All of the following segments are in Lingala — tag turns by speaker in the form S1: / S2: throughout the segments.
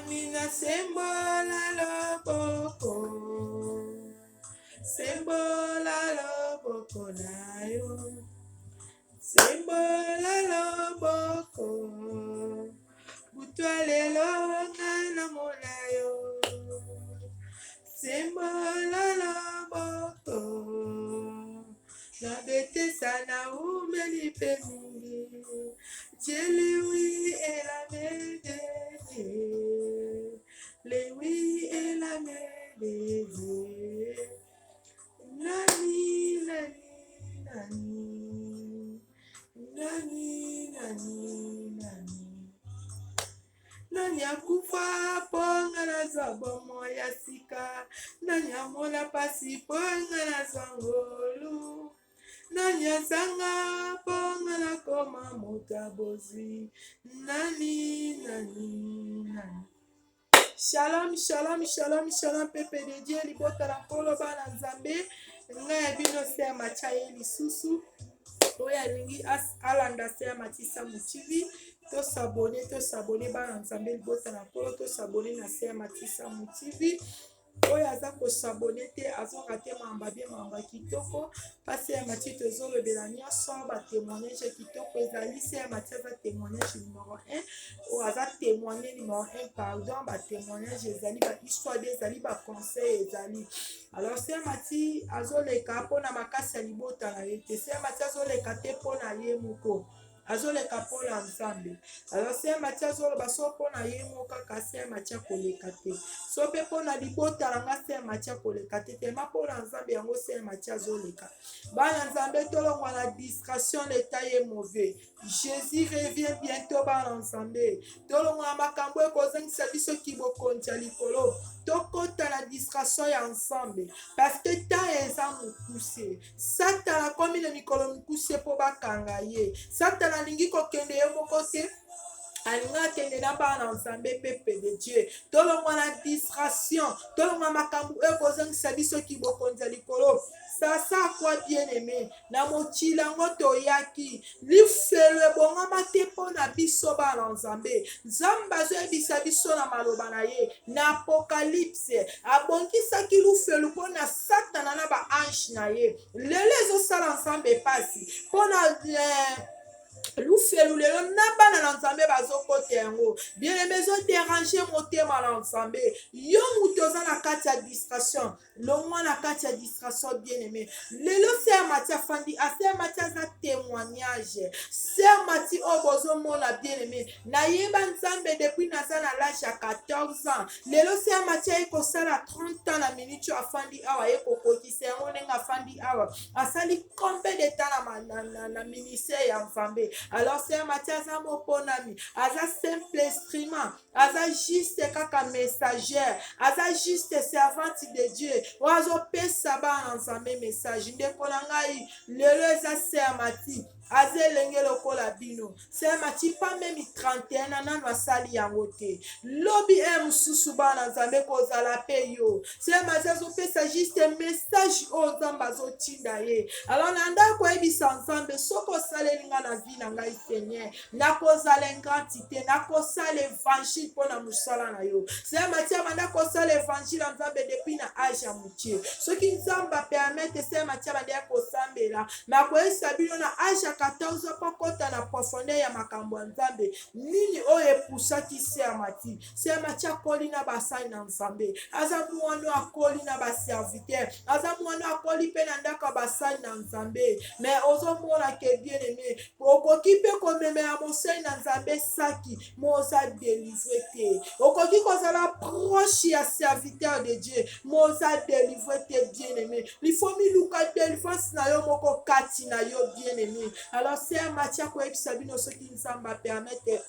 S1: Nina sembola loboko, sembola loboko na yo, sembola loboko, butwa lelo ngai namona yo, sembola loboko, nabetesa na umeli pe mingi, Dieu oui est la médaille, le oui est la médaille. Nani, nani, nani, nani, nani, nani. Nani akufa ponga na zabomo ya sika, nani amona pasi ponga na zangolu. Nani azanga ponga na koma motabozi, nani, nani, nani. Shalom, shalom, shalom, shalom, pepe de Dieu, libota la polo bana nzambe, nga bino se machaye lisusu, oya lingi alanda se matisa motivi, to sabone bana nzambe libota la polo, to sabone na se matisa motivi, oyo aza kosabone te azorate mamba bie mamba kitoko pasi ya mati tozolobela nyonso batémoignage kitoko ezali se ya mati aza témoignage numéro 1 oyo aza témoigne numéro 1 pardon batémoignage ezali bahistoire de ezali baconseil ezali alors se ya mati azoleka mpona makasi ya libota na ye te se ya mati azoleka te mpona ye moko azoleka mpona nzambe alors se ya mati azoloba so mpona ye moko kaka se ya mati akoleka te so mpe mpona libota nanga se ya mati akoleka te tema mpona nzambe yango se ya mati azoleka bana nzambe tolongwa na distraction leta ye mauvais Jésus revient bientôt bana nzambe tolongwa na makambo ekozangisa biso kibokonzi ya likolo tokota na distraction ya nzambe parce que temps eza mokuse satana akomi na mikolo mikuse mpo bakanga ye satana alingi kokende ye moko te alinga akende na bana nzambe pepe de Dieu tolongwa na distraction tolongwa makambo ekozangisa biso kibokonzi ya likolo sasa kwa bien-aimé na mokili yango toyaki lifelo ebongama te mpo na biso bana nzambe nzambe azoyebisa biso na maloba na ye na apokalypse abongisaki lufelo mpo na satana na baange na ye lelo ezosala nzambe pasi mpo na lufelu lelo na bana na nzambe bazokota yango bien-aimé ezoderange motema na nzambe yo moto oza na kati ya distraction longwa na kati ya distraction bien-aimé lelo se ya mati afandi ase ya mati aza témoignage se ya mati oyo bozomona bien-aimé nayeba nzambe depuis naza na lage ya 14 ans lelo se ya mati aye kosala 30 ans na minute oyo afandi awa aye kokokisa yango ndenge afandi awa asali combien de temps na ministère ya nzambe alors se ya mati aza moponami aza simple instrument aza juste kaka messagère aza juste servante de Dieu oyo azopesa bana nzambe message ndeko na ngai lelo eza se ya mati aza elenge lokola bino se ya mati pa memi 31 na nano asali yango te lobi mosusu bana nzambe kozala mpe yo se ya mati azopesa juste message oyo nzambe azotinda ye alors na ndako oyebisa nzambe soki osaleli nga na vie na ngai seigneur nakozala ingratité nakosala évangile mpo na mosala na yo se ya mati abanda kosala évangile ya nzambe depuis na age ya mokie soki nzambe apermete se ya mati abanda kosambela nakoyebisa bino na age ya 14 mpo kota na profondeur ya makambo ya nzambe nini oyo epusaki se ya mati akoli na basali na nzambe aza mwana akoli na baserviteur aza mwana akoli mpe na ndako ya basali na nzambe mais ozomona ke bien-aimé okoki mpe komemela mosali na nzambe saki moza délivre te okoki kozala proche ya serviteur de Dieu moza délivre te bien-aimé lifo miluka délivrance na yo moko kati na yo bien-aimé alors se ya mati akoyebisa bino soki nzambe apermete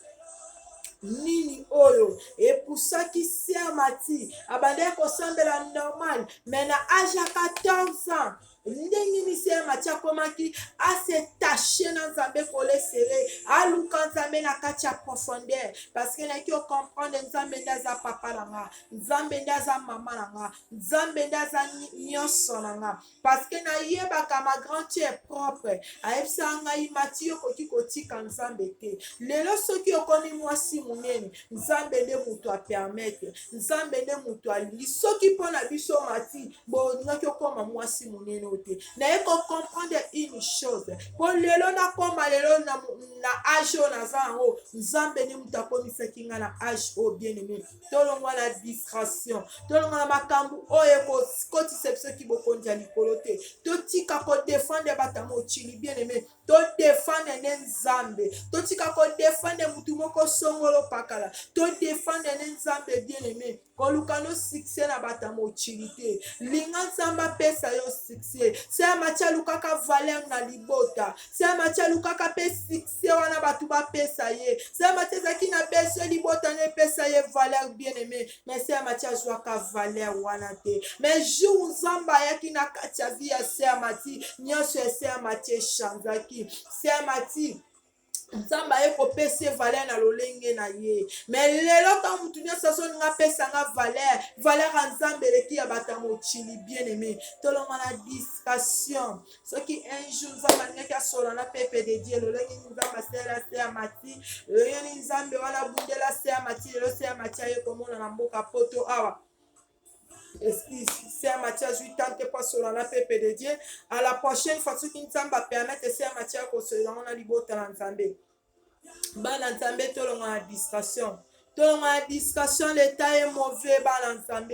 S1: nini oyo epusaki se ya mati abandaki kosambela normal mais na age ya 14 ans ndenge nini se Mathieu akomaki asetache na Nzambe kole serré aluka Nzambe na kati ya profondeur parce que naki ocomprendre Nzambe nde aza papa na nga, Nzambe nde aza mama na nga, Nzambe nde aza nyonso na nga parce que nayebaka ma grand tu est propre ayebisa ngai Mathieu okoki kotika Nzambe te. Lelo soki okomi mwasi monene Nzambe nde moto apermettre, Nzambe nde moto alingi soki mpo na biso Mati bolingaki okoma mwasi monene o te. Naye kocomprendre une chose mpo lelo nakoma lelo na age oyo naza yango Nzambe nde moto akomisaki nga na age oyo bien aimé. Tolongwa na distraction, tolongwa na makambo oyo ekokotisa biso kibokonzi ya likolo te. Totika kodefendre bato ya mokili bien aimé, todefendre nde Nzambe, totika kodefendre mutu moko songolo pakala, todefendre nde Nzambe bien aimé. Koluka no succès na bato ya mokili te. Linga Nzambe apesa yo succès. Se Mathieu alukaka valeur na libota, se Mathieu alukaka pe succès wana bato bapesa ye, se Mathieu azalaki na beso libota na epesa ye valeur bien aimé, mais se Mathieu azwaka valeur wana te. Mais jour Nzambe ayaki na kati ya vie ya se Mathieu nyonso ya se Mathieu echanzaki. Se Mathieu Nzambe aye kopesa valeur na lolenge na ye. Mais lelo ta mutu nyonso azolinga apesa nga valeur ya Nzambe eleki ya bato ya mokili bien aimé. Tolonga na discussion soki un jour Nzambe alingaki asola na pepe de Dieu lolenge Nzambe asala se ya Mati, lolenge Nzambe wana bundela se ya Mati, lelo se ya Mati aye komona na mboka poto awa. Excuse, c'est Mathieu a 8 ans, pas sur la pepe de Dieu. À la prochaine fois, ce qui nous va permettre, c'est Mathieu qu'on se donne la liberté dans l'Nzambe. Ban l'Nzambe, tout le monde a distraction. Tout le monde a distraction, l'état est mauvais, ban l'Nzambe.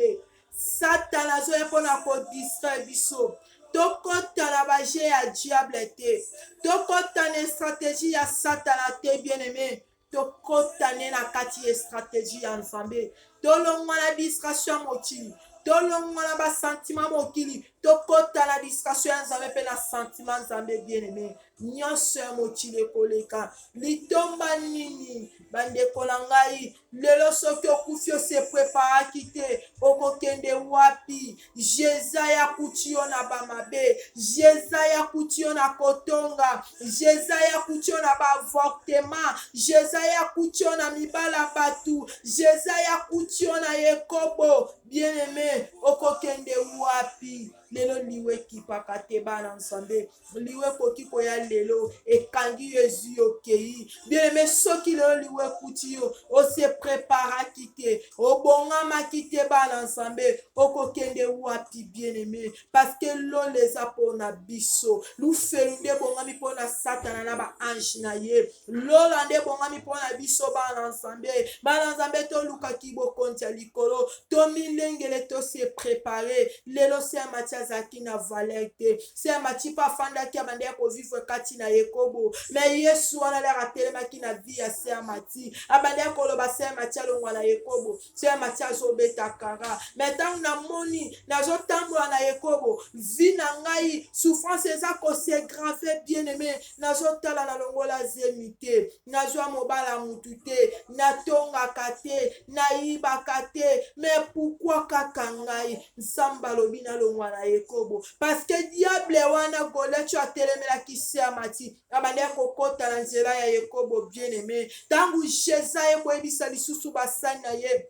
S1: Satan a joué pour nous distraire, biso. Tokota na baje ya diable te. Tokota na stratégie ya Satan te bien aimé. Tokota na kati stratégie ya Nzambe. Tolongwa na distraction mokili. Tolongwa na ba sentiment mokili. Tokota na distraction ya Nzambe pe na sentiment Nzambe bien aimé. Nyonso ya mokili ekoleka. Litomba nini bandeko na ngai lelo soki okufi ose preparaki te okokende wapi? Jésus akuti yo na bamabe, Jésus akuti yo na kotonga, Jésus akuti yo na baavortement, Jésus akuti yo na mibala batu, Jésus akuti yo na yekobo. Bien aimé, okokende wapi? Lelo liwe kipaka te bana Nzambe, liwe koki koya lelo ekangi Yesu okei. Bien aimé, soki lelo liwe kuti yo ose prepara kite obongama kite bana Nzambe okokende wapi bien aimé? Parce que l'on les a pour na biso lufelu nde bongami pour na Satana na ba ange na ye, lola nde bongami pour na biso bana Nzambe to luka kibokonzi ya likolo to milengele to se préparer. Lelo se Mathieu azaki na valeur te, se Mathieu pa fandaki abande ko vivre kati na yekobo, mais Yesu wana le ratelemaki na vie ya se Mathieu abande ko loba se Mathieu alongwa na yekobo, se Mathieu azobeta kara. Mais tant na moni nazotambola na yekobo vie na ngai souffrance eza ko se grave bien aimé, nazotala na longola zemi te, nazwa mobala mutu te, natongaka te, naibaka te, mais pourquoi kaka ngai? Nzambe alobi nalongwa na yekobo parce que diable wana Goliath atelemelaki se ya Mathieu abandi kokota na nzela ya yekobo bien aimé. Tangu Jésus ekoyebisa lisusu basani na ye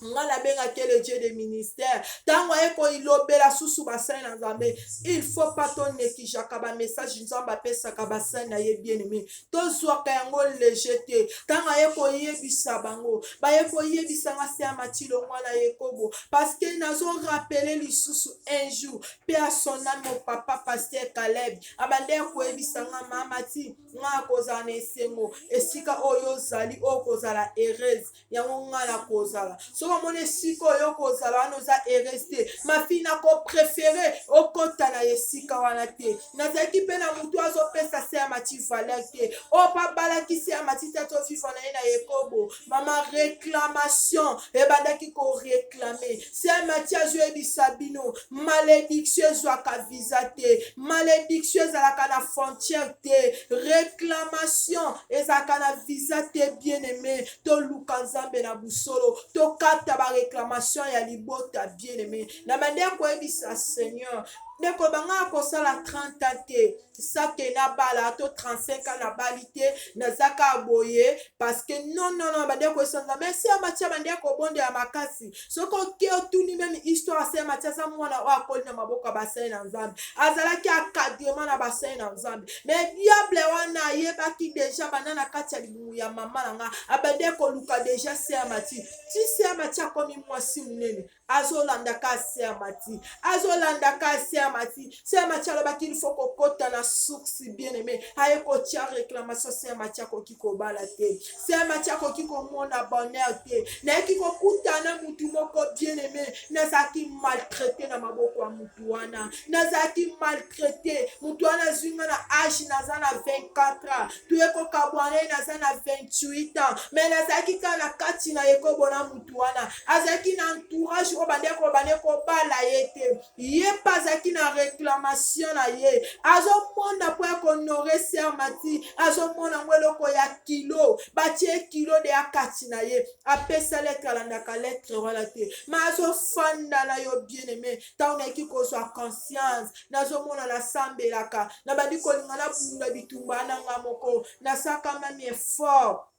S1: nga nabengaki le Dieu de ministère, tango ayeko ilobela susu basani na Nzambe, il faut pas tonekijaka ba message Nzambe apesaka basani na ye bien aimé, tozwaka yango léger te. Tango ayeko yebisa bango bayeko yebisa nga se ya Mathieu longwa na yekobo parce que nazo rappeler lisusu un jour pe à son âme mon papa pasteur Caleb abande koyebisa nga mama Mathieu nga kozala na esengo esika oyo zali okozala heureuse yango nga na kozala soko mone siko oyo kozala wana oza heureuse te ma fille nako préféré okota na esika wana te. Nazalaki mpe na mutu azopesa se ya Mathieu valeur te o pa balaki se ya Mathieu te atofifwa na ye na yekobo mama réclamation ebandaki koréclame se ya Mathieu azoyebisa bino malédiction ezwaka visa te, malédiction ezalaka na frontière te, réclamation ezalaka na visa te bien aimé. Toluka Nzambe na busolo tokata ba réclamation ya libota bien aimé na mandeko koyebisa Seigneur ndeko banga kosala 30 ans te sake na bala to 35 ans na bali te nazaka aboye parce que non bandeko esonga mais si amatia bandeko bonde ya makasi soki oke otuni meme histoire se amatia aza mwana oyo akoli na maboko ya basai na nzambe azalaki akadrement na basai na nzambe mais diable wana ayebaki deja banda na kati ya libumu ya mama na nga abande koluka deja se amati ti se amati akomi mwasi munene azolandaka se amati azolandaka se amati se amati alobaki il faut kokota na suksi bien aimé aye kotia réclamation se amati akoki kobala te se amati akoki komona bonheur te nayeki kokutana mutu moko bien aimé nazalaki maltraité na maboko ya mutu wana nazalaki maltraité mutu wana zwinga na age naza na 24 ans tuye kokabwana ye naza na 28 ans mais nazalaki kaka na kati na ye kobona mutu wana azalaki na entourage oyo bandeko bande kobala ye te ye mpe azalaki na réclamation na ye azomona mpo ya konore se amati azomona ngo eloko ya kilo batie kilo de ya kati na ye apesa letre alandaka letre wana te ma azofanda na yo bien aimé ntango nayeki kozwa conscience nazomona nasambelaka na bandi kolinga nabunda bitumba nanga moko nasaka mami effort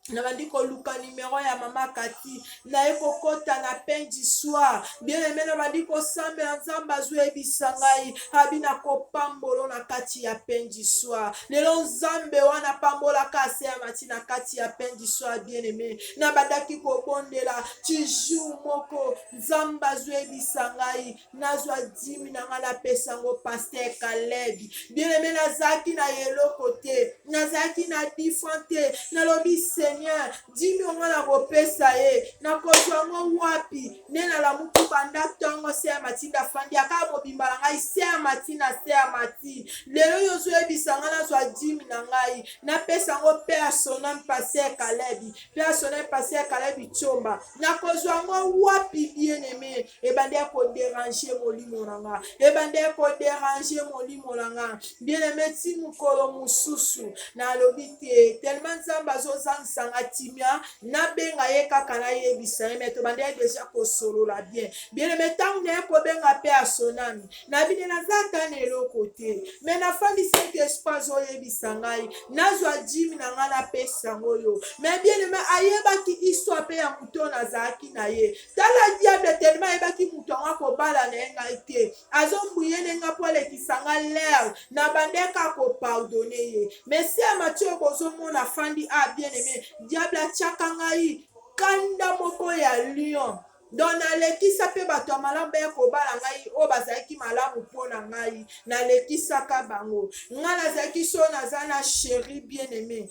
S1: nabandi koluka numero ya mama kati naye kokota na pain du soir bien aimé nabandi kosambela nzambe azoyebisa ngai abi na kopambolo na kati ya pain du soir lelo nzambe wana pambolaka ase ya mati na kati ya pain du soir bien aimé nabandaki kobondela toujours moko nzambe azoyebisa ngai nazwa 10 na ngai napesa yango paster Kalebi bien aimé nazalaki na eloko te nazalaki na difan te nalobi Seigneur dimi onga na kopesa ye nakozwa ngo wapi nde nalamuki banda ntongo se ya mati ndafandi aka mobimba na ngai se ya mati na se ya mati lelo yo ozoyebisa ngai nazwa dimi na ngai napesa ngo mpe ya sona mpase ya Kalebi mpe ya sona mpase ya Kalebi Tshomba nakozwa ngo wapi bien aimé ebande ya koderange molimo na nga ebande ya koderange molimo na nga bien aimé ti mokolo mosusu nalobi te tellement nzambe azozangisa nga timia nabenga ye kaka nayebisa ye me tobande ye deja kosolola bien bien aimé ntango naye kobenga mpe ya sonami nabine naza ata na eloko te me nafandisi ete espoir azoyebisa ngai nazwa dimi na ngai napesa yango oyo me bien aimé ayebaki histoire mpe ya moto oyo nazalaki na ye tala diable tellement ayebaki moto yango akobala na ye ngai te azombuye nenga mpo alekisa nga lere na bandeka kopardone ye mais si ya mati oyo bozomona fandi a bien aimé diable atiaka ngai kanda moko ya lion donc nalekisa mpe bato ya malamu baya kobala ngai oyo bazalaki malamu mpo na ngai nalekisaka bango ngai nazalaki so naza na sheri bien aimé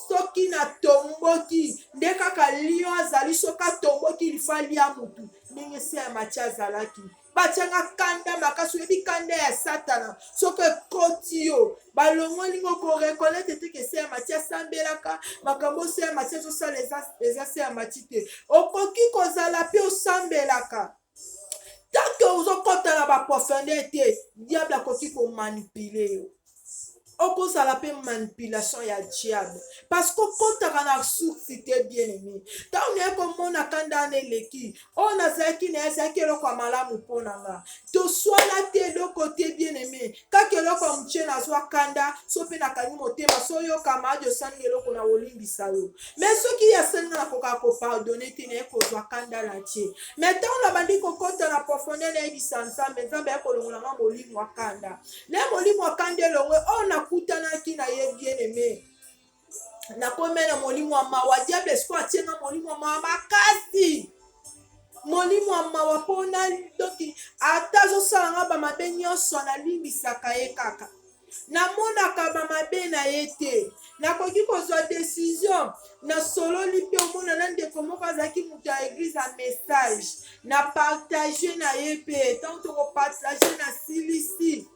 S1: soki natomboki nde kaka lion azali soki atomboki lifa lia mutu ndenge se ya mati azalaki batianga kanda makasi oyebi kanda ya satana soki ekoti yo balongolingo korekonete te ke se ya mati asambelaka makambo se ya mati azosala eza se ya mati te okoki kozala mpe osambelaka tanke ozokota na baprofondeur te diable akoki komanipule yo okozala mpe manipulation ya diable parce que okotaka na suksi te bien aimé ntango naye komona kanda wana eleki oyo nazalaki na ye ezalaki eloko ya malamu mpo na nga toswana te eloko te bien aimé kaka eloko ya motie nazwa kanda so mpe nakangi motema so oyokama adi osalinga eloko na kolimbisa yo mais soki yasalinga nakokaka kopardone te naye kozwa kanda na tie mais ntango nabandi kokota na profondeur nayebisa nzambe nzambe yakolongolanga molimo wa kanda naye molimo wa kanda elongwe oyo nakutanaki na ye bien aimé nakomena molimo wa mawa diable esiko atienga molimo wa mawa makasi molimo wa mawa mpona doki ata azosalanga bamabe nyonso nalimbisaka ye kaka namonaka bamabe na ye te nakoki kozwa décision nasololi mpe omona na ndeko moko azalaki moto ya eglize ya message na partage na ye mpe ntango tokopartage na silisi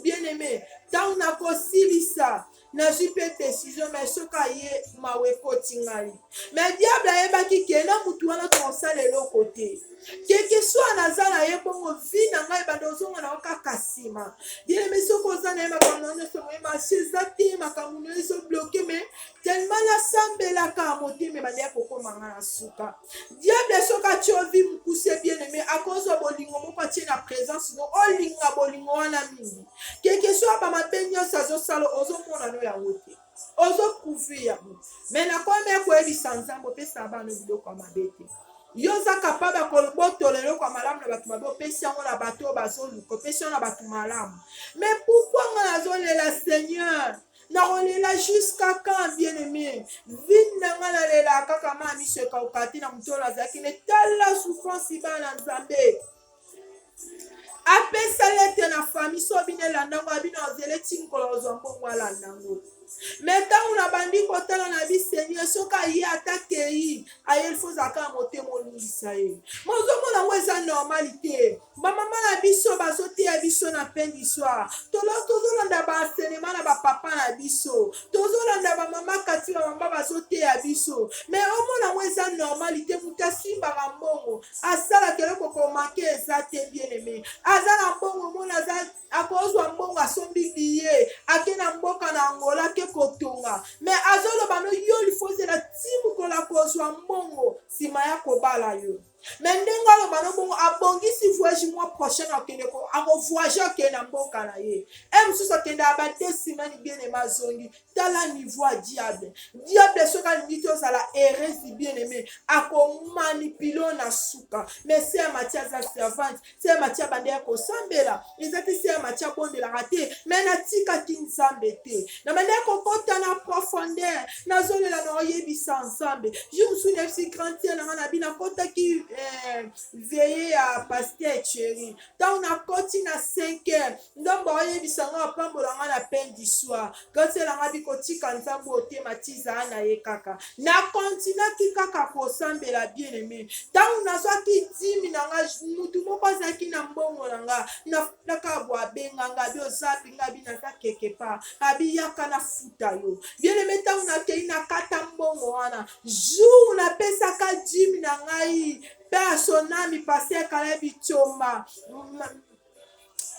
S1: bien aimé ntango nakosilisa nazwi mpe décision mais soki aye mawa ekoti ngai mais diable ayebaki kenda motu wana tokosala eloko te keke soa naza na ye bongo vi na ngai banda ozonga na yo kaka nsima bien aimé soki oza na ye makambo na nyonso moyemasi eza te makambo na yo ezobloke mais tellement nasambelaka ya motema ebanda ya kokóma nga na suka diable soki tu as vu mukuse bien-aimé à cause de bolingo moko tie na présence no olinga bolingo wana mingi quelque soit ba mabenyo sazo salo ozo mona no ya wote ozo prouver ya bo mais na comme ko ebisa nzambo pesa bana biloko ya mabe te yo oza capable kolobotola eloko ya malamu na bato mabe opesi yango na bato oyo bazoluka opesi yango na bato malamu mais pourquoi nga nazolela Seigneur nakolela jusqu'à quand bien-aimé vine na nga nalela kaka ma miso ekauka te na moto oyo azalaki netala souffrance bana nzambe apesa lete na famille so bino elandango abino ozele tinkolo ozwa mbongo alandango mais ntango na bandi kotala na biseigneur soki aye ata kei aye ilfo ozalaka na motema olingisa ye mozomona yango eza normalité bamama na biso bazoteya biso na fin du soir tozolanda baenseignement na bapapa na biso tozolanda bamama kati bamama bazoteya biso mais omona yango eza normalité moto asimbaka mbongo asalaka eloko komake eza te bien aimé aza na mbongo mona akozwa mbongo asombi biye ake na mboka na Angola ke kotonga mais azoloba no yo lifozela timukola kozwa mbongo nsima ya kobala yo mais ndenge aloba no bongo abongisi voyage mois prochain akende akovoyage akende na mboka na ye mosusu akende aba 2 semaines bien aimé azongi tala niveau ya diable soki alingi te ozala heureuse bien aimé akomanipule na suka mais se ya mati aza servante se ya mati abandeki kosambela eza te se ya mati abondelaka te mais natikaki nzambe te na bandeki kokota na profondeur nazolela na oyebisa nzambe jo mosusu nayebisi grantier nanga na bino akotaki veille ya paster chéri ntango nakoti na 5 heures ndombo oyebisanga apambolanga na peine du soir gotelanga bikotika nzambe otema tizaa na ye kaka nakontinaki kaka kosambela bien aimé ntango nazwaki 10 nanga mutu moko azalaki na mbongo nanga nafutaka bo abenganga abi ozapi nga bi naza keke pa abi yaka na futa yo bien aimé ntango nakei nakata mbongo wana jour napesaka 10 na ngai mpe asonami pase ekala bichoma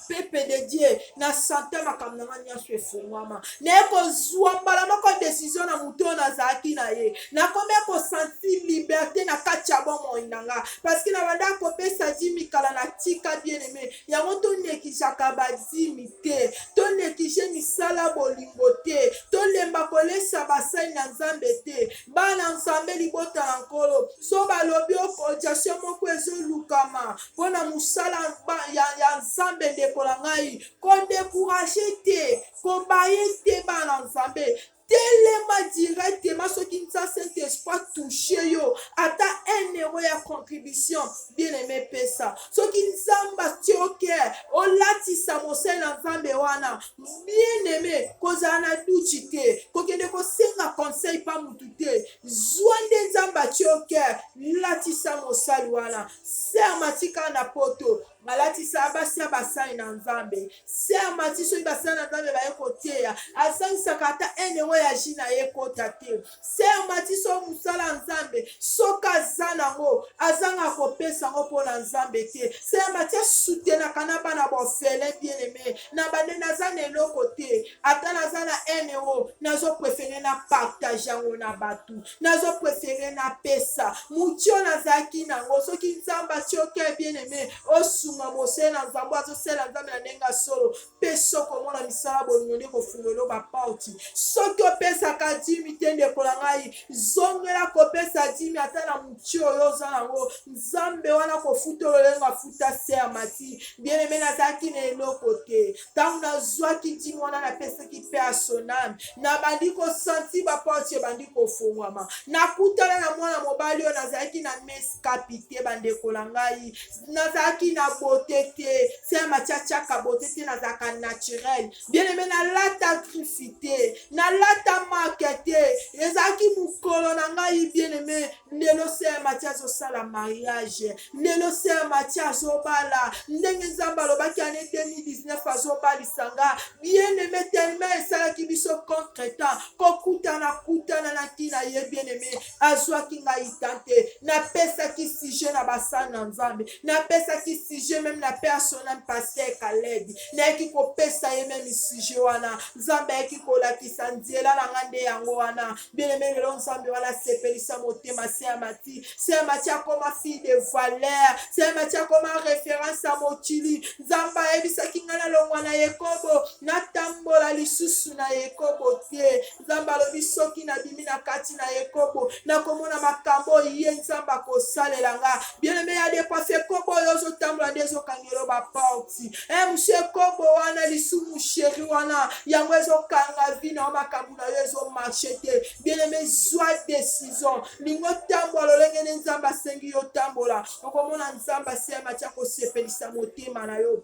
S1: pepe de Dieu na sante makambo nanga nyonso efungwama naye kozwa mbala moko décision na moto oyo nazalaki na ye nakomi kosentir liberté na kati ya bomoi nanga parceke na banda kopesa 10 kala na tika bien aimé yango tonekisaka bazimi te tonekishe misala bolingo te tolemba kolesa basali na nzambe te bana nzambe libota na nkolo so balobi okodiation moko ezolukama mpona mosala ya nzambe ndekola ngai kodekuraje te kobaye te bana nzambe telema directement soki nza saint esprit touche yo ata 1 euro ya contribution bien aimé pesa soki nzambe atie oker olatisa mosali na nzambe wana bien aimé kozala na duti te kokende kosenga conseil pa mutu te zwa nde nzambe atie oker latisa mosali wana ser matika na poto alatisa basi ya basali na nzambe ser mati soki basali na nzambe baye koteya asangisaka ata 1 euro ya ji na ye kota te ser mati so mosala nzambe soki aza nango azanga kopesa yango mpo na nzambe te ser mati asutenaka na bana bofele bien aimé na bande naza na eloko te ata naza na 1 euro nazoprefere na partage yango na bato nazoprefere na pesa mutio nazalaki nango soki nzambe atie oke bien aimé osunga mosele na nzambe azosala nzambe na ndenge solo mpe soki omona misala bolingo nde kofungelo baporti soki opesaka 10 te ndeko na ngai zongela kopesa 10 ata na mutio oyo oza nango nzambe wana kofuta ololenga futa ser mati bien aimé nazalaki na eloko te ntango nazwaki 10 wana napesaki mpe asonami nabandi kosanti baporti ebandi kofungwama nakutana na mwana mobali oyo nazalaki na meskapi te bandeko na ngai nazalaki na bote te ser mati atiaka bote te nazalaka naturel bien aimé nalata grifi te nalata marke te ezalaki mokolo na ngai bien aimé ndelo ser mati azosala mariage ndelo ser mati azobala ndenge nzambe alobaki ane 2019 azobalisanga bien aimé tellement esalaki biso contretemps kokutana na ntina ye bien aimé azwaki ngai tante napesaki sujet na basa basali na nzambe napesaki sujet même na personnel paster kaledi nayaki kopesa ye meme sujet wana nzambe ayaki kolakisa nzela na nga nde yango wana bien-aimé lelo nzambe wana asepelisa motema se ya mati akoma fille de valeur se ya mati akoma référence ya mokili nzambe ayebisaki nga nalongwa na yekobo natambola lisusu na yekobo te nzambe alobi soki nabimi na kati na yekobo nakomona makambo ye nzambe akosalela nga bien-aimé ya depafe kobo oyo ozotambola nde ezokangela baporti monsieur kobo wana lisumu sheri wana yango ezokanga vi na makambo na yo ezomarche te bien-aimé zwa décision lingo tambola lolenge nde nzambe asengi yo tambola okomona nzambe asema kosepelisa motema na yo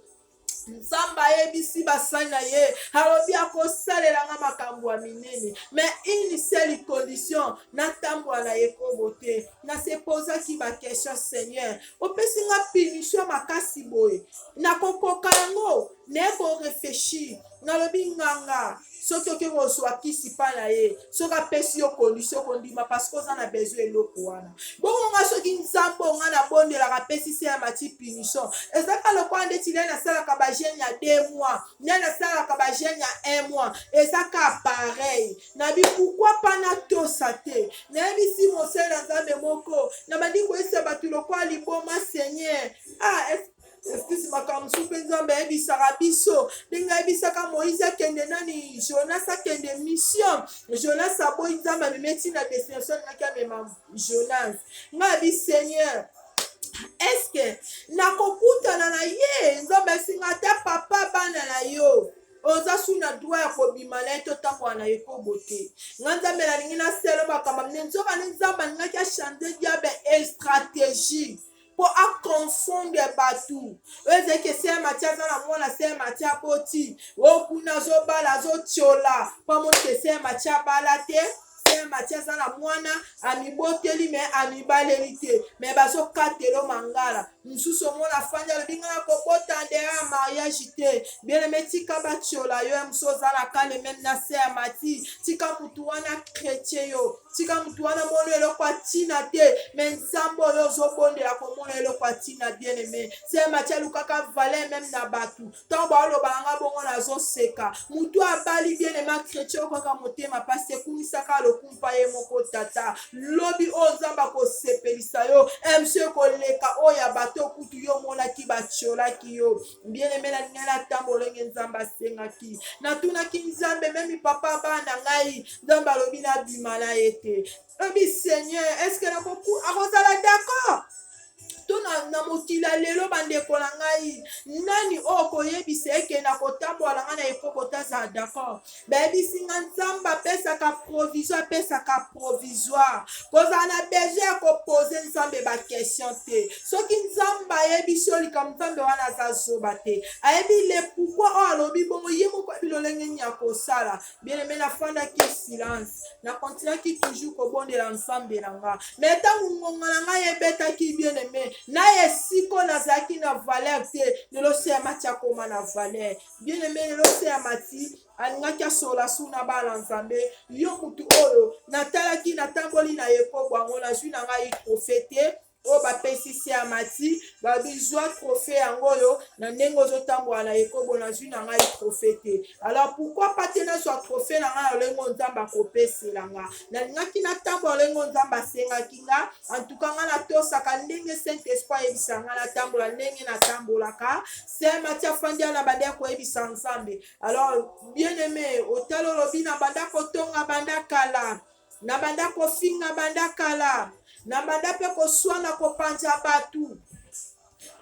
S1: nzambe ayebisi basali na ye alobi akosalelanga makambo ya minene mais une seule condition natambola na yekobo te nasepozaki bakestion seigneur opesi nga punition makasi boye nakokoka yango naye korefléchir nalobi nganga soki oke kozwa kisi mpa na ye soki apesi yo condition kondima parce que oza na besoin eloko wana bongo nga soki nzambe onga nabondelaka apesi se ya mati punition ezaka lokola ndeti nde nasalaka bagene ya 2 mois nde nasalaka bagene ya 1 mois ezaka pareil nabi pourkui mpa natosa te nayebisi mosali na nzambe moko na bandi koyesa bato lokola liboma seigneur eskisi makambo mosusu mpe nzambe ayebisaka biso ndenge ayebisaka moïse akende nani jonas akende mission jonas aboyi nzambe amemeti na destination ningaki amema jonas ngai abi seigneur eske nakokutana na ye nzambe esinga te papa bana na yo oza su na droit ya kobima na ye totambola na yekobo te nga nzambe nalingi naselo makambo mine nzoka ne nzambe alingaki achange diabe estratégie po akonfonde bato ezeki ese ya mati aza na mwana se ya mati aboti okuna azobala azotiola mpo moto ese ya mati abala te mati aza na mwana amiboteli me amibaleli te me bazokatela mangala mosusu omona afandi alobi nga na kobota nde ya mariage te bien-aimé tika batiola yo mosu oza na kale meme na se ya mati tika mutu wana chrétien yo tika mutu wana mona eloko atina te me nzambe oyo ozobondela komona eloko atina bien-aimé se ya mati alukaka valer meme na bato ntango baoloba nanga bongo nazoseka mutu abali bien-aimé chrétien okaka motema pasi ekumisaka lokumpa ye moko tata lobi oyo nzambe akosepelisa yo monsieur koleka oyo ya bato kutu yo monaki batiolaki yo bien-aimé na lingai natambola olenge nzambe asengaki natunaki nzambe memi papa bana ngai nzambe alobi nabima na ye te lobi seigneur eske akozala d'accord na mokili ya lelo bandeko na ngai nani oyo koyebisa eke na kotambola nga na ekoko tazala d'accord bayebisi nga nzambe apesaka provisoire apesaka provisoire kozala na besoin ya kopose nzambe bakestion te soki nzambe ayebisi yo likambo nzambe wana aza zoba te ayebi le pourkui oyo alobi bongo ye moko ayebi lolenge nini ya kosala bien-aimé nafandaki silence nakontinaki toujours kobondela nzambe na nga me ntango ngonga na ngai ebetaki bien-aimé na esiko nazalaki na valeur te lelo se ya mati akoma na valeur bien-aimé lelo se ya mati alingaki asola su na bana nzambe yo mutu oyo natalaki natamboli na yekobo yango nazwi na ngai profete oyo bapesi se ya mati babizwa trofe yango oyo na ndenge ozotambola na yekobo nazwi na ngai trofe te alors pourkui pa te nazwa trofe na ngai olengo nzambe akopesela nga nalingaki natambola olengo nzambe asengaki nga antuka nga natosaka ndenge saint esprit ayebisa nga natambola ndenge natambolaka se ya mati afandi na bande ya koyebisa nzambe alors bien aimé otala olobi na banda kotonga banda kala na banda kofinga banda kala na banda mpe koswana kopanza bato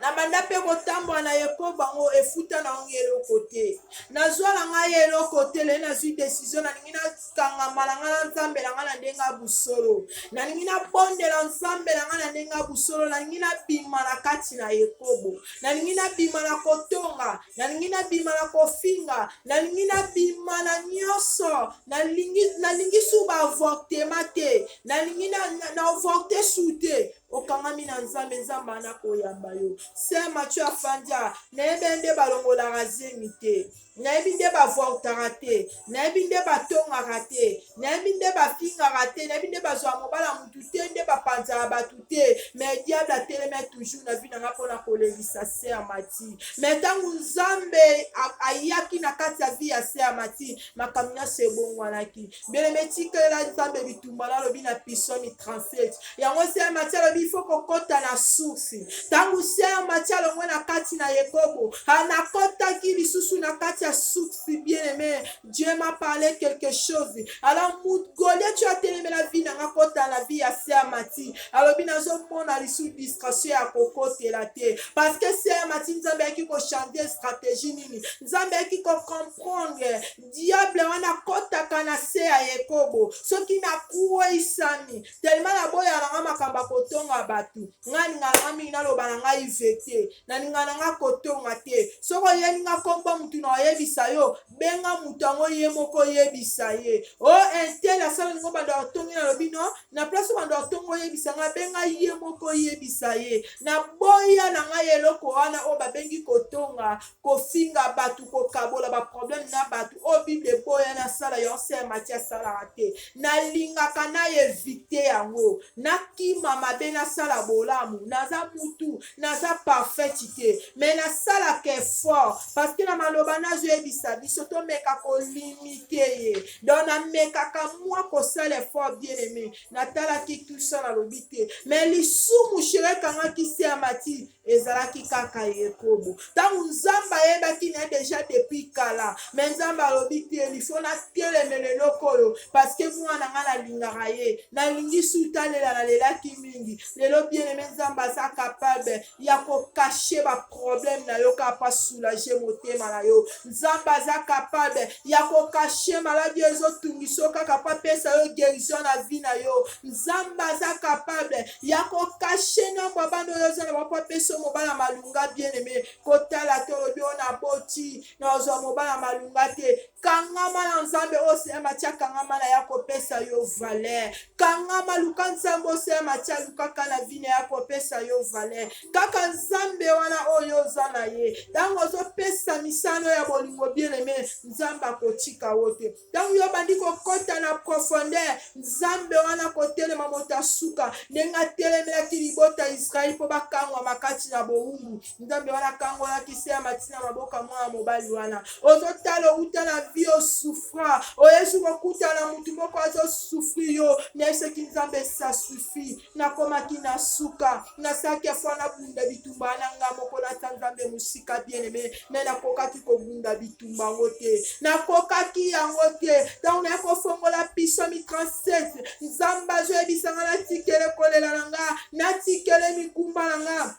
S1: na banda mpe kotambola na yekobo yango efuta na yango eloko te nazwa na ngai eloko te lelo nazwi desizio nalingi nakangama na ngai na nzambe na ngai na ndenge ya busolo nalingi nabondela nzambe na ngai na ndenge ya busolo nalingi nabima na kati na yekobo nalingi nabima na kotonga nalingi nabima na kofinga nalingi nabima na nyonso nalingi su baavortema te nalingi na avorte su te okangami na nzambe nzambe ana koyamba yo se mathieu afandia nayebi nde balongolaka zemi te nayebi nde bavortaka te nayebi nde batongaka te nayebi nde bafingaka te nayebi nde bazwa mobala mutu te nde bapanzaka bato te me diable atelemi toujours na vie nanga pona kolelisa se ya mati mais ntango nzambe ayaki na kati ya vie ya se ya mati makambo nyonso ebongwanaki bien-aimé tikelela nzambe bitumba nalobi na Psaume 37 yango se ya mati alobi ifo kokota na source ntango se ya mati alongwe na kati na Yakobo anakotaki lisusu na kati ya source bien-aimé Dieu m'a parlé quelque chose alors Goliath tu as télébé la vie nanga kota na vie ya se ya mati alobi nazomona lisusu distraction ya kokotela te parce que se ya mati nzambe ayaki kochange stratégie nini nzambe ayaki kocomprendre diable wana akotaka na se ya Yakobo soki nakuweisami telema naboya nanga makambo akotonga bato nga ninga nanga mingi naloba na ngai vete na ninga nanga kotonga te soko oyeninga kombo mutu na oyebisa yo benga mutu yango ye moko oyebisa ye o intel asala ningo bando atongi nalobi no na place bando atongo oyebisa nga benga ye moko oyebisa ye na boya na ngai eloko wana o babengi kotonga kofinga bato kokabola baproblème na bato o bible boya nasala yo se mati asalaka te nalingaka na evite yango nakima mabe nasala bolamu naza mutu naza parfait te mais nasalaka effort parce que na maloba nazoyebisa biso tomeka kolimite ye donc namekaka mwa kosala effort bien-aimé natalaki tout ça nalobi te mais lisumu shire ekangaki se ya mati ezalaki kaka Yakobo ntango nzambe ayebaki na deja depuis kala mais nzambe alobi te lifo natelemela eloko oyo parce que mwana nga nalingaka ye nalingi sutalela nalelaki mingi lelo bien-aimé nzambe aza capable ya kokashe baproblème na yo kaka pa soulage motema na yo nzambe aza capable ya kokashe maladi ezotungiso kaka pa pesa yo guérison na vie na yo nzambe aza capable ya kokashe nyambo abando oyo oza na bapa pesa mobala malunga bien-aimé kotala te olobi oyo na boti na ozwa mobala malunga te kangama na nzambe osema matia kangama na ya kopesa yo valeur kangama luka nzambe osema matia lukaka na vine ya kopesa yo valeur kaka nzambe wana oyo oza na ye ntango ozopesa misano ya bolingo bien-aimé nzambe akotika wo te ntango yo bandi kokota na profondeur nzambe wana kotelema moto asuka ndenge atelemelaki libota Israeli mpo bakangwa makati na bowumbu nzambe wana kangolaki se ya mati na maboka mwana mobali wana ozotala outa na vie osouffra oyesu kokuta na mutu moko azosouffri yo nayesoki nzambe sa suffit nakomaki na suka nasalaki efo nabunda bitumba na nga moko nata nzambe mosika bien-aimé me nakokaki kobunda bitumba yango te nakokaki yango te ntango naya kofongola Psaume 37 nzambe azoyebisanga natikele kolela na nga natikele mikumba na nga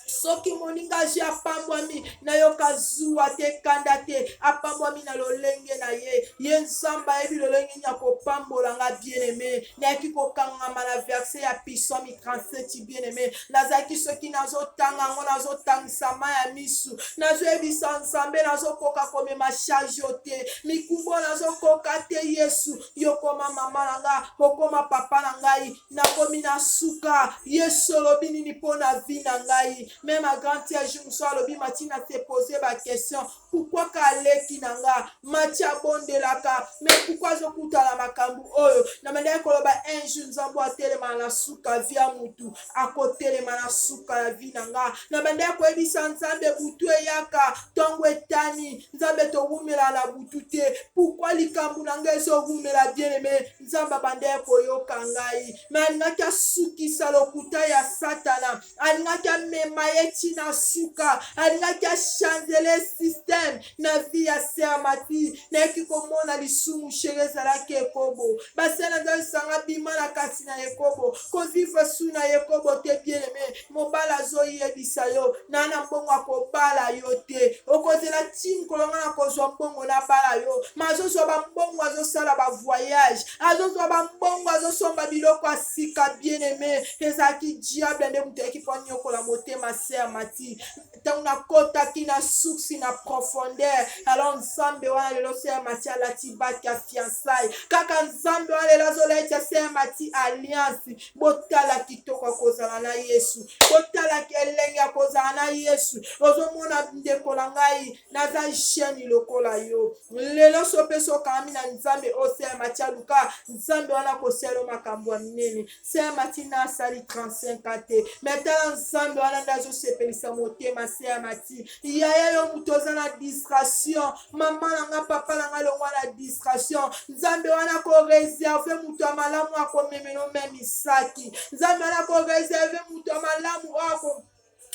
S1: soki moninga je apambwami nayoka zuwa te kanda te apambwami na lolenge na ye ye nzambe ayebi lolenge nya kopambola nga bien-aimé nayaki kokangama na verset ya Psaume 37 bien-aimé nazalaki soki nazotanga yango nazotangisa ma ya misu nazoyebisa nzambe nazokoka komema charge yo te mikumbo nazokoka te Yesu yokoma mama na nga okoma papa na ngai nakomi na suka Yesu olobi nini mpo na vie na ngai même ma grande tia jour alobi matina te poser ma question pourquoi kaleki nanga matia bondelaka mais pourquoi zokutala makambu oyo na mandela koloba un jour nzambo atelema na suka via mutu akotelema na suka ya vie nanga na mandela koyebisa nzambe butu eyaka tongo etani nzambe towumela na butu te pourquoi likambu nanga ezowumela bien-aimé nzambe bandela koyoka ngai mais alingaki asukisa lokuta ya satana alingaki amema ye tina suka alingaki achanzele système na vie ya se ya mati nayaki komona lisumu shere ezalaki Yakobo basena nzalisanga bima na kati na Yakobo kovivre su na Yakobo te bien-aimé mobala azoyebisa yo nana mbongo akobala yo te okozela tini kolonga na kozwa mbongo na bala yo ma azozwa bambongo azosala bavoyage azozwa bambongo azosomba biloko asika bien-aimé ezalaki diable nde mutu ayaki po anyokola motema sœur Mati tant na kota ki na suksi na profondeur alors nzambe wana lelo sœur Mati alati baki ya fiançailles kaka nzambe wana lelo azoleta sœur Mati alliance botala kitoko kozala na Yesu botala kelenge ya kozala na Yesu ozomona ndeko na ngai naza jeune lokola yo lelo sope sokami na nzambe o sœur Mati aluka nzambe wana koselo makambo ya minene sœur Mati na asali 35 ans te metala nzambe wana ndazo sepelisa motema sœur Mati yaya yo mutu oza na distraction mama nanga papa nanga longwa na distraction nzambe wana koreserve mutu ya malamu akomemeno memisaki nzambe wana koreserve mutu ya malamu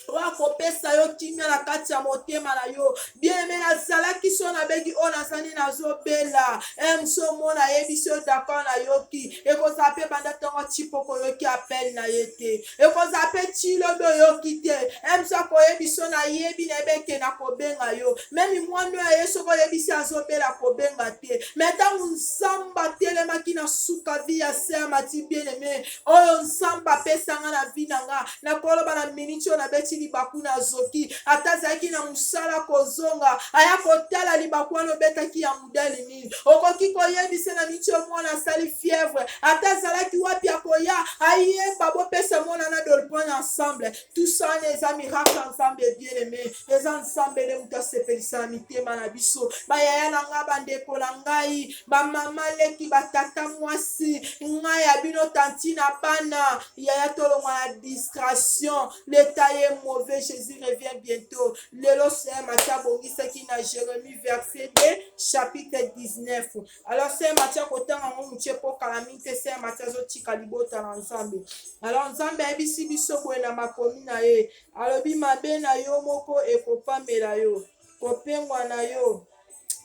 S1: wakopesa yo kimia na kati ya motema na yo bien-aimé nazalaki so nabengi oyo nazali nazobela mso mona yebi so d'accord na yoki ekozala mpe banda ntango tipoko yoki apele na ye te ekozala mpe tilobi oyoki te mso akoyebi so nayebi nayebeke na kobenga yo memi mwando ya ye soko oyebisi azobela kobenga te me ntango nzambe atelemaki na suka vi ya sœur Mati bien-aimé oyo nzambe apesanga na vi na nga nakoloba na miniti oyo nabeti libaku na zoki ata azalaki na mosala kozonga aya kotala libaku wana obetaki ya modele nini okoki koyebisa na miniti oyo mwana asali fièvre ata azalaki wapi akoya ayeba bopesa mwana na dolpone ensemble tout ça wana eza miracle ensemble bien-aimé eza nzambe nde moto asepelisa na mitema na biso bayaya na nga bandeko na ngai bamama leki batata mwasi ngai ya bino tanti na bana yaya tolongwa na distraction l'état est mauvais Jésus revient bientôt lelo sœur Mati abongisaki na Jérémie verset 2 chapitre 19 alors sœur Mati akotanga ngo mutie pokala mingi te sœur Mati azotika libota na nzambe alors nzambe ayebisi biso boye na makomi na ye alobi mabe na yo moko ekopamela yo kopengwa na yo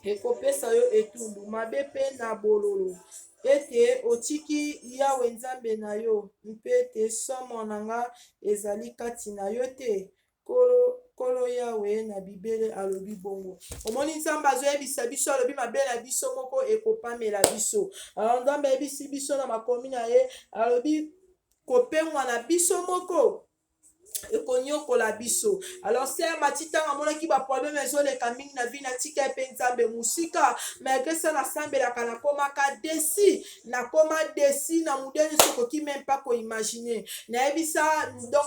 S1: ekopesa yo etumbu mabe mpe na bololo ete otiki yawe nzambe na yo mpe ete somo na nga ezali kati na yo te kolo yawe na bibele alobi bongo omoni nzambe azoyebisa biso alobi mabe na biso moko ekopamela biso alors nzambe ayebisi biso na makomi na ye alobi kopengwa na biso moko ekonyokola biso alors sœur Mati ntango amonaki baproblème ezoleka mingi na vi natika mpe nzambe mosika malgré ça nasambelaka nakoma desi na modele sokoki meme mpa koimagine nayebisa donc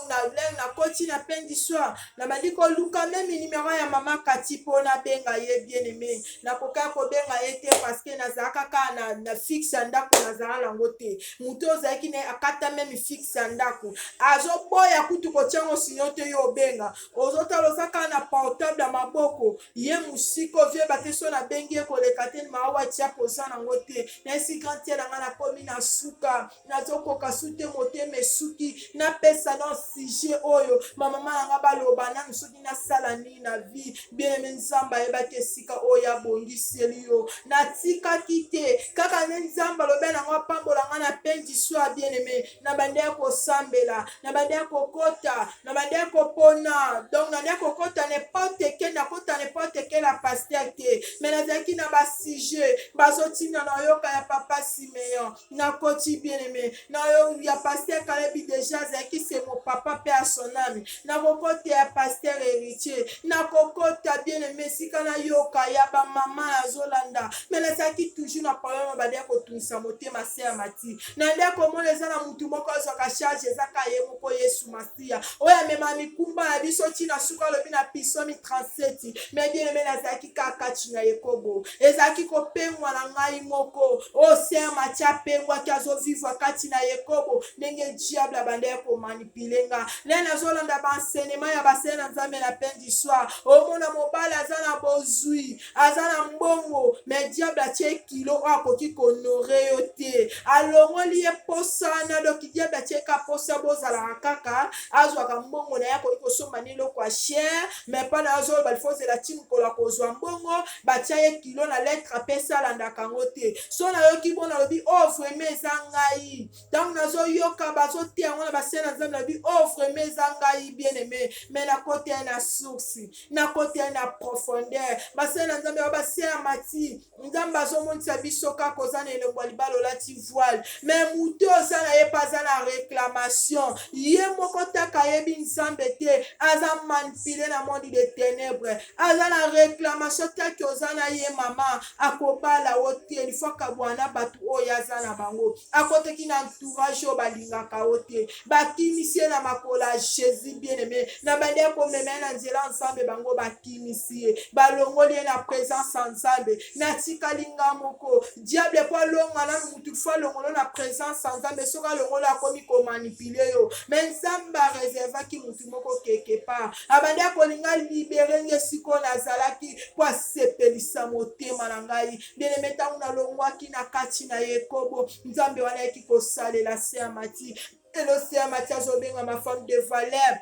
S1: nakoti na fin du soir nabandi koluka meme numero ya mama Kati mpo nabenga ye bien aimé nakoka kobenga ye te parceke nazalaka kaka na fixe ya ndako nazala yango te moto ozalaki na akata meme fixe ya ndako azoboya kutu kotiango sinyo te yo obenga ozotala ozaka na portable ya maboko ye mosika ovyeba te so nabengi ye koleka te maawa tia posa nango te na esika ntia na nga nakomi na suka nazokoka su te motema esuki napesa na sujet oyo bamama na nga baloba nanu soki nasala nini na vie bien-aimé nzambe ayebaki esika oyo abongiseli yo natikaki te kaka nde nzambe alobi nango apambola nga na fin du soir bien-aimé na bande ya kosambela na bande ya kokota na bande ya kopona donc na bande ya kokota n'importe quel nakota n'importe quel ya paster te me nazalaki na basujet bazotinda na yoka ya papa Simeon nakoti bien-aimé na yo ya paster Kalebi deja azalaki c'est mon papa mpe ya son âme nakokota ya paster héritier nakokota bien-aimé sika na yoka ya bamama nazolanda me nazalaki toujours na problème bande ya kotunisa motema sœur Mati na nde komona eza na mutu moko azwaka charge ezaka ye moko Yesu Masiya oyo amema mikumba na biso ntina suka alobi na Psaume 37 me bien-aimé nazalaki kaka ntina yekobo ezalaki kopengwa na ngai moko o sœur Mati apengwaki azovivwa kati na yekobo ndenge diable abanda ya komanipule nga nde nazolanda baenseignement ya basele na nzambe na fin du soir omona mobali aza na bozwi aza na mbongo me diable atie kilo oyo akoki konore yo te alongoli ye posa na doki diable atie ka posa bozalaka kaka azwaka mbongo na ye akoki kosomba ni eloko ya chere me mpana azoloba lifo ozela ti mokolo ya kozwa mbongo batia ye kilo na lettre alandaka pesa alandaka yango te. So nayoki bona lobi oh vraiment eza ngai. Ntango nazoyoka bazotia yango na base na Nzambe lobi oh vraiment eza ngai bien aimé. Mais na kote na source, na kote na profondeur. Base na Nzambe ba base ya mati. Nzambe azomonisa biso kaka oza na elongo libala olati voile. Mais mutu oza na ye paza na réclamation. Ye moko taka yebi Nzambe te. Aza manipulé na monde de ténèbres. Aza na réclamation taki oza na ye mama. Akobala wote. Il faut kabwana batu oyo aza na bango. Akoteki na entourage oyo balingaka wote. Bakimisie na makola Jésus bien-aimé. Na bande komeme na nzela ensemble bango bakimisie. Balongoli na présence ensemble. Na tikalinga moko. Diable po longa na mutu fo longolo na présence ensemble. Soka longolo akomi ko manipuler yo. Mais Nzambe réserva ki mutu moko quelque part. Abande kolinga libérer ngesiko na zalaki po sepelisa motema na ngai. Bien-aimé tangu na longwaki na kati na Yekobo. Nzambe wana eki ko salela se amati. Et l'océan Matthias Obenga, ma femme de valeur.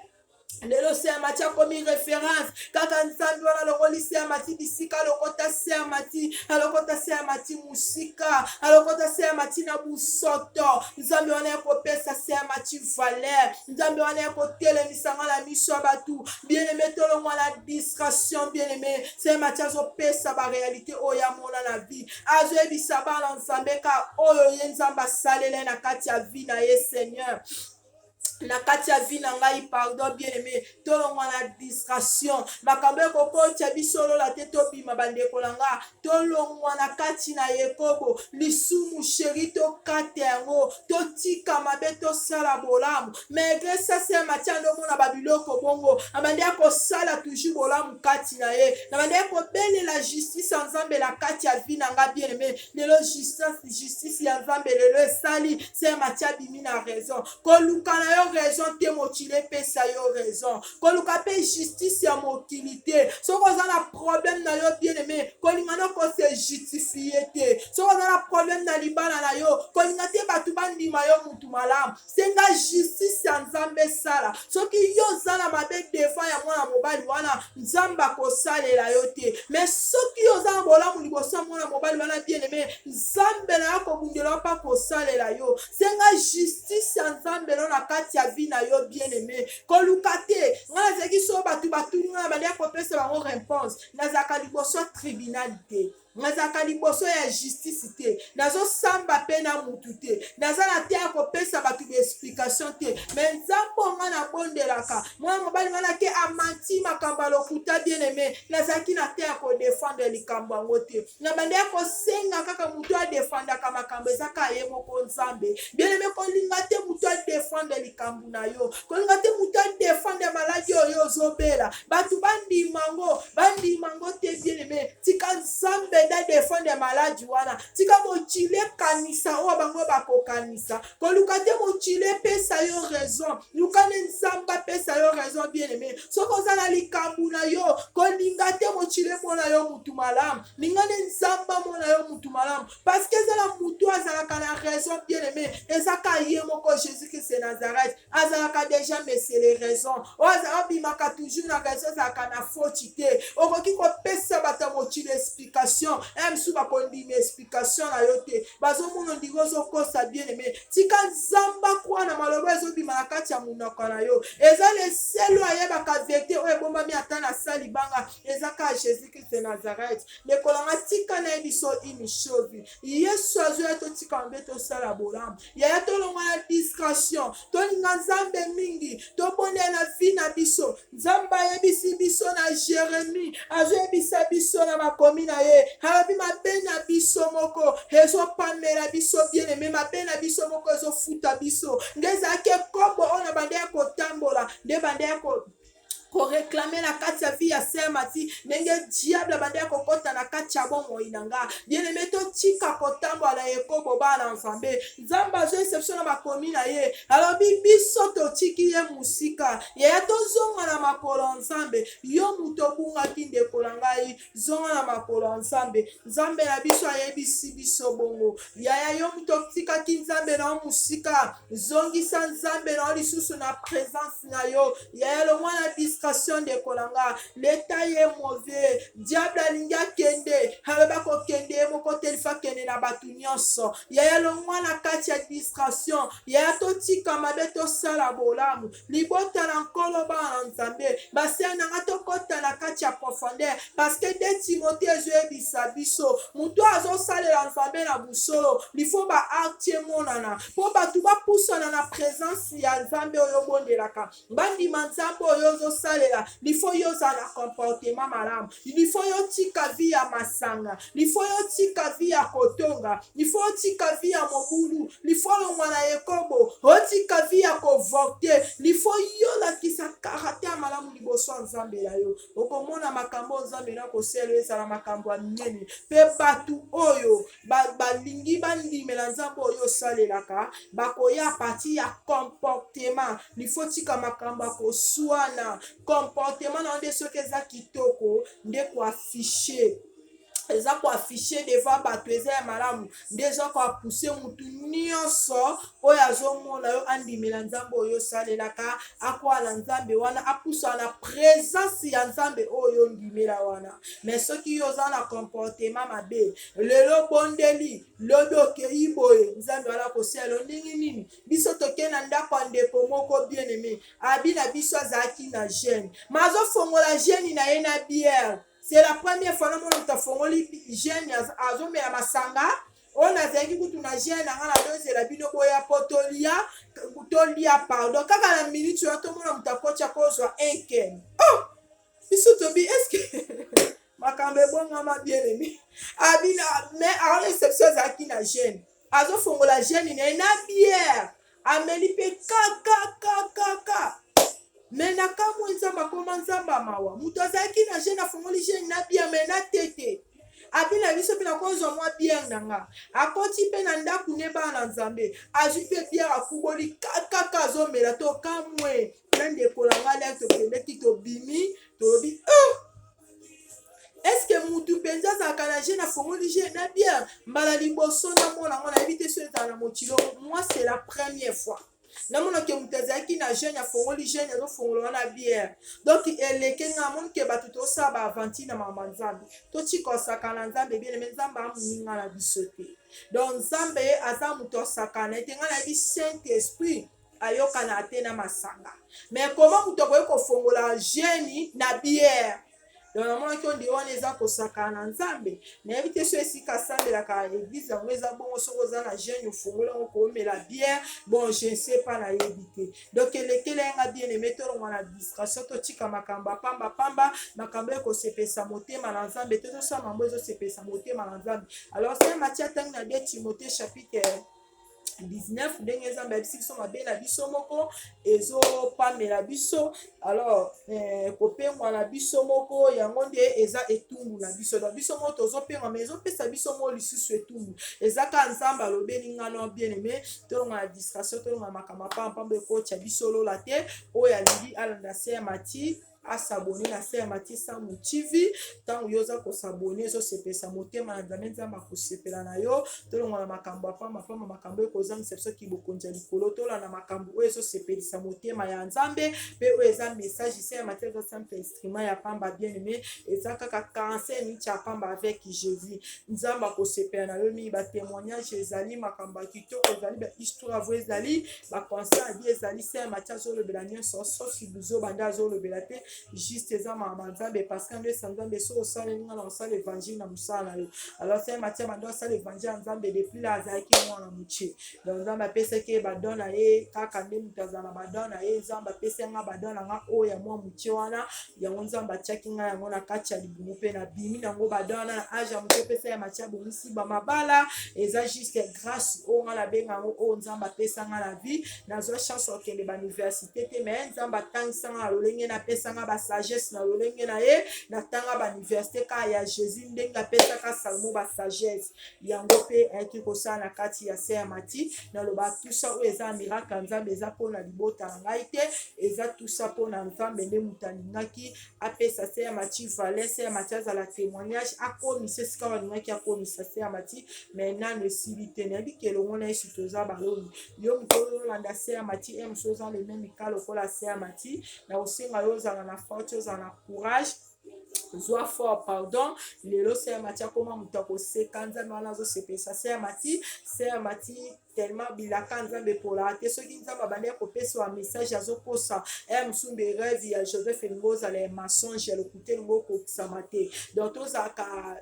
S1: L'océan Matthias comme une référence. Quand Nzambe wana longoli se amati bisika lokota se amati. Alokota se amati musika. Alokota se amati na busoto. Nzambe wana ekopesa se amati valeur. Nzambe wana ekotelemisa la miso abatu. Bien-aimé tolongwa la distraction bien-aimé. Se Matthias opesa ba réalité oya mona na vie. Azo ebisa ba Nzambe ka oyo ye Nzambe asalele na kati ya vie na ye Seigneur. Na kati ya vie na ngai pardon bien-aimé tolongwa na distraction makambo ekokotia biso lola te tobima bandeko na nga tolongwa na kati na Yekobo lisumu sheri tokate yango totika mabe tosala bolamu malgré ça c'est Matthias ndomona babiloko bongo abandi akosala toujours bolamu kati na ye abandi akobelela justice ya Nzambe na kati ya vie na nga bien-aimé lelo justice ya Nzambe lelo esali c'est Matthias bimi na raison koluka na yo raison te mokili pesa yo raison koluka pe justice ya mokili te soko oza na problème na yo bien-aimé kolinga no kose justifier te soko oza na problème na libala na yo kolinga te batu bandima yo mutu malamu senga justice ya Nzambe sala soki yo oza na mabe devant ya mwana mobali wana Nzambe akosalela yo te mais soki yo oza na bolamu liboso ya mwana mobali wana bien-aimé Nzambe na yo kobundela pa kosalela yo senga justice ya Nzambe no na kati ya vie na yo bien-aimé koluka te ngana zeki so batu ngana bandi akopesa bango réponse nazaka liboso tribunal te nazaka liboso ya justice te nazosamba pe na mutu te naza na te ya kopesa batu explication te mais Nzambe nga na bondelaka mwana mobali ngana ke amanti makambo ya lokuta bien-aimé nazaki na te ya kodefendre likambo yango te na bandi akosenga kaka mutu adefendaka makambo ezaka ye moko Nzambe bien-aimé kolinga te mutu adefendre likambo na yo kolinga te mutu adefendre maladi oyo ozobela batu bandimango te bien-aimé tika Nzambe da défendre maladi wana tika mokili kanisa oyo bango bakokanisa koluka te mokili pesa yo raison luka ne Nzambe pesa yo raison bien-aimé soko oza na likambo na yo kolinga te mokili mona yo mutu malamu linga ne Nzambe mona yo mutu malamu parce que ezala mutu azalaka na raison bien-aimé ezaka ye moko Jésus-Christ de Nazareth azalaka déjà monsieur les raisons oyo azala bimaka toujours na raison ezalaka na faute te okoki kopesa bato mokili explication msu bakondima explication na yo te bazomona ndingo ozokosa bien-aimé tika Nzambe akwa na maloba ezobima na kati ya monoko na yo eza leselo ayebaka vérité oyo ebombami ata na sali banga ezaka Jésus-Christ de Nazareth lekolanga tika na ye biso une chose Yesu azoya totika mbe tosala bolamu yaya tolongwa na discrétion tolinga Nzambe mingi tobondela na vie na biso Nzambe ayebisi biso na Jérémie azoyebisa biso na makomi na ye alobi mabe na biso moko ezopamela biso bien-aimé mabe na biso moko ezofuta biso nde ezalaki kombo oyo na bande ya kotambola nde bande ya réclamer la kati ya vie ya Saint Mati ndenge diable bande ya kokota na kati ya bomoi na nga bien-aimé totika kotambola na Yekobo bana Nzambe Nzambe azo exception na makomi na ye alobi biso totiki ye musika yaya tozonga na makolo Nzambe yo mutu obungaki ndeko na ngai zonga na makolo Nzambe Nzambe na biso ayebisi biso bongo yaya yo mutu otikaki Nzambe na musika zongisa Nzambe na lisusu na présence na yo yaya lo mwana discrétion situation de kolanga l'état est mauvais diable alinga kende habeba ko kende moko telifa kende na batu nyonso yaya longwa na kati ya distraction yaya totika mabe tosala bolamu libota na nkolo bana nzambe basia nanga tokota na kati ya profondeur parce que de Timothée ezoyebisa biso mutu azosalela nzambe na busolo lifo baartie monana mpo bato bapusana na présence ya nzambe oyo obondelaka bandima nzambe oyo ozosalela lifo yozala na comportement malamu lifo yotika vi ya masanga lifo yotika vi ya kotonga lifo yotika vi ya mobulu lifo longwa na yekobo otika vi ya kovote lifo yolakisa karate ya malamu liboso ya nzambe na yo okomona makambo nzambe na koselo ezala makambo ya minene mpe batu oyo balingi bandimela nzambe oyo osalelaka bakoya pati ya comportement lifo tika makambo ya koswana comportement na nde soki eza kitoko nde koafishe eza koafishe devant bato eza ya malamu nde eza koapuse mutu nyonso oyo azomona yo andimela nzambe oyo osalelaka akoa na nzambe wana apusa na présence ya nzambe oyo ndimela wana mais soki yo oza na comportement mabe lelo bondeli lobi okei boye nzambe wana kosala ndenge nini biso toke na ndako ya ndeko moko bien aimé abi na biso azalaki na gene mazofongola gene na ye na bière. C'est la première fois que nous avons fait un jeune azomé à masanga. On a dit que tu n'as jeune à la dose de la bino boya potolia pardon. Quand à la minute tu as tout le monde ta coach à cause un ken. Oh, il se te dit est-ce que ma cambe bon m'a bien aimé. Abina mais à l'exception à qui na jeune. Azo fongo la jeune ina na bière. Ameli pe ka. Mais na kamwe nzamba koma nzamba mawa mutu azalaki na jeune afongoli jeune na bia me na tete abi na biso mpe na kozwa mwa biere na nga akoti mpe na ndako ne bana na nzambe azwi mpe biere afungoli kaka azomela to kamwe na ndeko na nga lere tokendeki tobimi tolobi est-ce que mutu mpenza azalaka na jeune afongoli jeune na biere mbala liboso na mona ngo nayebi te so ezala na mokilo moi c'est la première fois namona ke mutu azalaki na jeune afongoli jeune azofongola wana bière donc eleke nga amoni ke bato tosala baaventure na mama nzambe totika osaka na nzambe bien me nzambe amoninga na biso te donc nzambe aza mutu osakana ete nga nayebi saint esprit ayokana te na masanga mais koma mutu akoki kofongola jeune na bière donc namonaki ondi wana eza kosaka na nzambe nayebi te so esika asambelaka eglize yango eza bongo soki oza na jeune ofongola yango koomela bière bon je ne sais pas nayebi te donc elekele yanga bien aimé tolongwa na distraction totika makambo apambapamba makambo ekosepesa motema na nzambe te tosala mambo ezosepesa motema na nzambe alors saint Matthieu atangi na 2 Timothée chapitre 19 ndenge nzambe abisi biso mabe na biso moko ezopamela biso alors kopengwa na biso moko yango nde eza etumbu na biso donc biso moko tozopengwa mais ezopesa biso mo lisusu etumbu eza ka nzambe alobeli ngano bien aimé tolonga na distraction tolonga makambo apambapamba ekotya biso lola te oyo alingi alanda Saint Matthieu asabone na Saint Matthieu sa motivi ntango yo oza kosabone ezosepesa motema na nzambe nzambe akosepela na yo tolonga na makambo apambapamba makambo ekozangisa biso kibokonzi ya likolo tola na makambo oyo ezosepelisa motema ya nzambe mpe oyo eza message Saint Matthieu eza simple instrument ya pamba bien aimé eza kaka 45 minutes ya pamba avec Jésus nzambe akosepela na yo mingi batémoignage ezali makambo ya kitoko ezali bahistoire avo ezali baconseil adi ezali Saint Matthieu azolobela nyonso soki bozobanda azolobela te juste eza mama nzambe parce que nde nzambe so osala nga na osala évangile na mosala na yo alors Saint Matthieu bando osala évangile ya nzambe depuis la azalaki mwana mokie donc nzambe apesaki ye badon na ye kaka nde moto azala na badon na ye nzambe apesi nga badon na nga oyo ya mwa mokie wana yango nzambe atiaki nga yango na kati ya libumu mpe na bimi nango badon wana na age ya mokie opesa ya Matthieu abongisi bamabala eza juste grâce oyo nga nabenga yango oyo nzambe apesa nga na vie nazwa chance okende bauniversité te mais nzambe atangisa nga na lolenge napesa nga basagesse na lolenge na ye natanga bauniversité ka ya Jésus ndenge apesaka Salomo basagesse yango mpe ayaki kosala na kati ya Saint Matthieu naloba tusa oyo eza miracle nzambe eza mpona libota na ngai te eza tusa mpona nzambe nde moto alingaki apesa Saint Matthieu valeur Saint Matthieu azala témoignage akomisa esika balingaki akomisa Saint Matthieu mais nano esili te nayebi ke elongo na yesu toza baloni yo moto oyolanda Saint Matthieu mosu oza le même cas lokola Saint Matthieu na kosenga yo ozala na na force toza na courage zwa fort pardon lelo se ya mati akoma moto akoseka nzambe wana azosepesa se ya mati tellement bilaka nzambe epolaka te soki nzambe abandi akopesa wa message azokosa ya mosumbe rêve ya Joseph elingi ozala ya mensonge ya lokuta elingi okokisama te donc tozalaka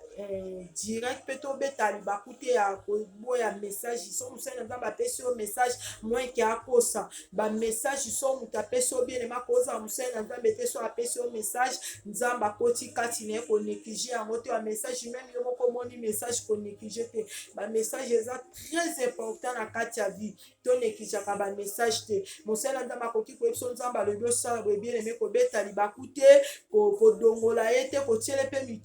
S1: direct mpe tobeta libaku te ya koboya message so mosali na nzambe apesi yo message moins ke akosa bamessage so moto apesi yo bienema kozala mosali na nzambe te so apesi yo message nzambe akoti kati na ye konéglige yango te bamessage meme yo moko omoni message konéglige te bamessage eza très important na kati ya vie tonégligeaka bamessage te mosali na nzambe akoki koyebiso nzambe alobi osala boye bien aime kobeta libaku te kodongola ye te kotiele mpe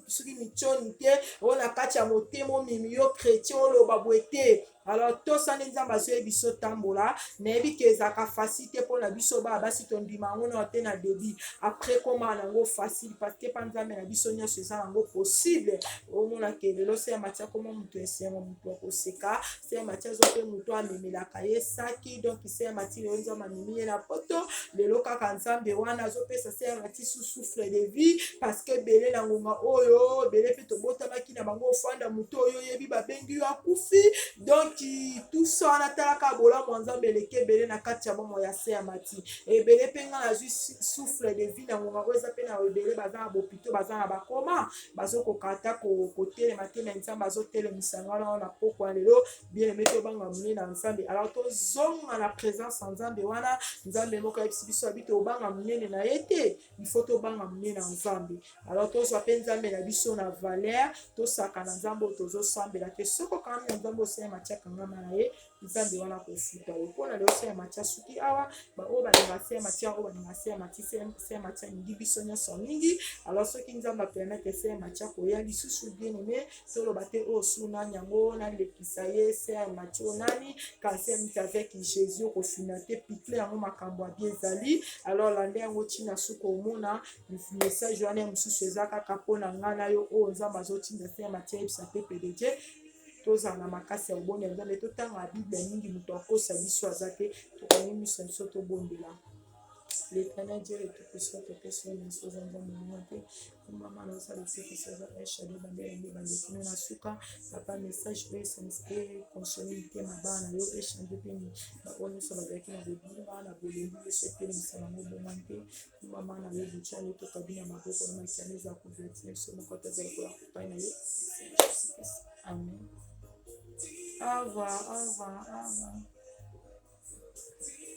S1: soki mitioni te oyo na kati ya motema omemi yo chrétien oloba boye te alors tosali nzambe azoyebi biso tambola nayebi ke ezalaka facile te mpona biso bana basi tondima yango na te na debi après koma nango facile parce que mpa nzambe na biso nyonso eza nango possible omonake lelo se ya matia koma moto esengo moto akoseka se ya matia azo mpe moto amemelaka ye saki donc se ya mati lelo nzambe amemi ye na poto lelo kaka nzambe wana azopesa se ya mati sous souffle de vie parce que ebele na ngonga oyo ebele mpe tobotamaki na bango ofanda moto oyo oyebi babengi yo akufi donc tout ça wana talaka bolamu nzambe eleki ebele na kati ya bomo ya se ya mati ebele mpe nga nazwi souffle de vie na ngonga oyo eza mpe na ebele baza na bopito baza na bakoma bazokokata kotelema te na nzambe azotelemisa ngana na poko ya lelo bien aime tobanga monene na nzambe alors tozonga na présence ya nzambe wana nzambe moko ayebisi biso abi tobanga monene na ye te ifo tobanga monene na nzambe alors tozwa mpe nzambe na biso na valeur tosaka na nzambe oyo tozosambela te soko kangami na nzambe osala matiaka ngama na ye nzambe wana kofuta yo mpona leo se ya matia soki awa baoyo balinga se ya matia oyo balinga se ya mati se ya matia mingi biso nyonso mingi alors soki nzambe apermete se ya matia koya lisusu bien aime toloba te oyo su nani yango nalekisa ye se ya matia oyo nani kanse miti avec jésus okofina te picle yango makambo abie ezali alors lande yango ntina suka omona message wana ya mosusu eza kaka mpona ngai na yo oyo nzambe azotinda se ya matia yebisa pepe de dieu tozala na makasi ya oboni ya nzambe totanga bible mingi moto akosa biso aza te tokangi miso ya biso tobondela l'éternel Dieu le tout-puissant topesi yo nyonso oza nzambe mona te mama naosala esekisi oza eshade bandele bandekino na suka papa message oyo esanisi konsole mitema bana na yo eshande mpe baoyo nyonso bazalaki na bobinga na bolembi yeso etelemisa bango bonga mpe mama na yo butiale tokabi na maboko na makiana eza couverture biso moko tozala kola kopai na yo amen. Au revoir, au revoir, au revoir.